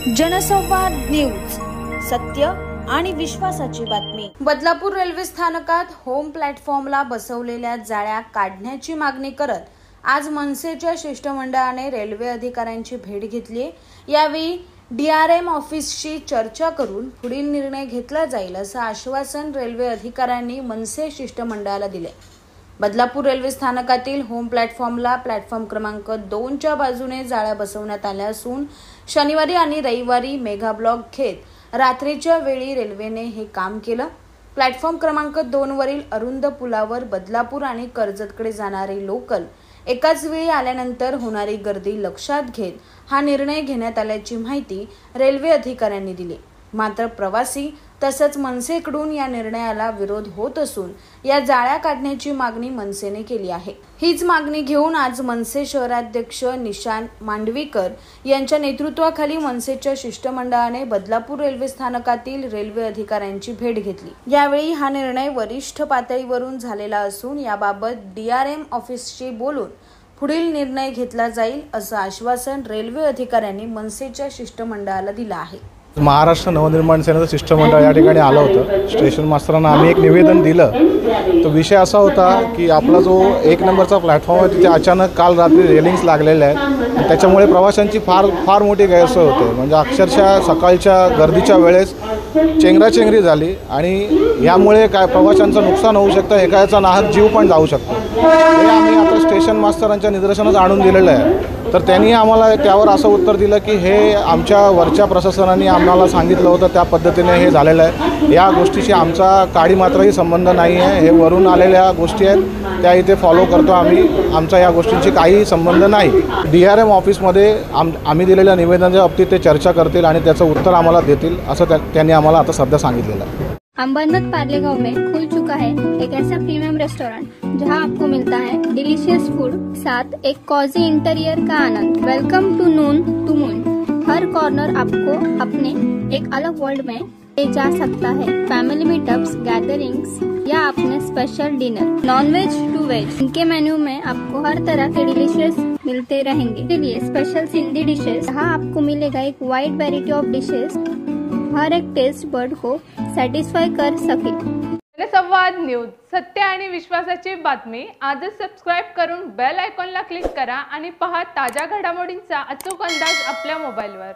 जनसंवाद न्यूज, सत्य आणि विश्वासाची बातमी। बदलापूर रेल्वे स्थानकात होम प्लॅटफॉर्मला बसवलेल्या जाळ्या काढण्याची मागणी करत आज मनसेच्या शिष्टमंडळाने रेल्वे अधिकाऱ्यांची भेट घेतली। यावेळी DRM ऑफिसशी चर्चा करून पुढील निर्णय घेतला जाईल असं आश्वासन रेल्वे अधिकाऱ्यांनी मनसे शिष्टमंडळाला दिले। बदलापूर रेल्वे स्थानकातील होम प्लॅटफॉर्मला प्लॅटफॉर्म क्रमांक 2 च्या बाजूने जाळ्या बसवण्यात आल्या असून शनिवारी आणि रविवारी मेगा ब्लॉक घेत रात्रीच्या वेळी रेल्वेने हे काम केलं। प्लॅटफॉर्म क्रमांक 2 वरील अरुंद पुलावर बदलापूर आणि कर्जतकडे जाणारे लोकल एकाच वेळी आल्यानंतर होणारी गर्दी लक्षात घेत हा निर्णय घेण्यात आल्याची माहिती रेल्वे अधिकाऱ्यांनी दिली। मात्र प्रवासी तसंच मनसेकडून या निर्णयाला विरोध होत असून या जाळ्या काढण्याची मागणी मनसेने केली आहे। हीच मागणी घेऊन आज मनसे शहराध्यक्ष निशांत मांडवीकर यांच्या नेतृत्वाखाली मनसेच्या शिष्टमंडळाने बदलापूर रेल्वे स्थानकातील रेल्वे अधिकाऱ्यांची भेट घेतली। यावेळी हा निर्णय वरिष्ठ पातळीवरून झालेला असून याबाबत DRM ऑफिसशी बोलून पुढील निर्णय घेतला जाईल असं आश्वासन रेल्वे अधिकाऱ्यांनी मनसेच्या शिष्टमंडळाला दिलं आहे। महाराष्ट्र नवनिर्माण सेनेचं शिष्टमंडळ या ठिकाणी आलं होतं। स्टेशन मास्तरांना आम्ही एक निवेदन दिलं। तो विषय असा होता की आपला जो 1 नंबरचा प्लॅटफॉर्म आहे तिथे अचानक काल रात्री रेलिंग्स लागलेल्या आहेत। त्याच्यामुळे प्रवाशांची फार मोठी गैरसोय होते। म्हणजे अक्षरशः सकाळच्या गर्दीच्या वेळेस चेंगराचेंगरी झाली आणि यामुळे काय प्रवाशांचं नुकसान होऊ शकतं, एखाद्याचा नाहक जीव पण जाऊ शकतो। हे आम्ही आता स्टेशन मास्तरांच्या निदर्शनास आणून दिलेलं आहे। तर त्यांनी आम्हाला त्यावर असं उत्तर दिलं की हे आमच्या वरच्या प्रशासनाने आम्हाला सांगितलं होतं, त्या पद्धतीने हे झालेलं आहे। या गोष्टीशी आमचा काडी मात्रही संबंध नाही आहे। हे वरून आलेल्या गोष्टी आहेत, त्या इथे फॉलो करतो आम्ही। आमचा या गोष्टींची काही संबंध नाही। DRM ऑफिसमध्ये आम्ही दिलेल्या निवेदनाच्या बाबतीत ते चर्चा करतील आणि त्याचं उत्तर आम्हाला देतील असं त्यांनी आम्हाला आता सध्या सांगितलेलं आहे। अंबरनाथ पार्ले गांव में खुल चुका है एक ऐसा प्रीमियम रेस्टोरेंट जहां आपको मिलता है डिलीशियस फूड, साथ एक कॉजी इंटीरियर का आनंद। Welcome to noon to moon. हर कॉर्नर आपको अपने एक अलग वर्ल्ड में ले जा सकता है। फैमिली मीटअप्स, गैदरिंग्स या अपने special dinner, non veg to veg. इनके मेन्यू में आपको हर तरह के डिलीशियस मिलते रहेंगे। इसलिए स्पेशल सिंधी डिशेस, जहाँ आपको मिलेगा एक वाइड वेराइटी ऑफ डिशेस, हर एक टेस्ट बर्ड को सॅटिस्फाय कर सके। जनसंवाद न्यूज, सत्य आणि विश्वासाची बातमी। आजच सबस्क्राइब करून बेल आयकॉनला क्लिक करा आणि पहा ताज्या घडामोडींचा अचूक अंदाज आपल्या मोबाईलवर।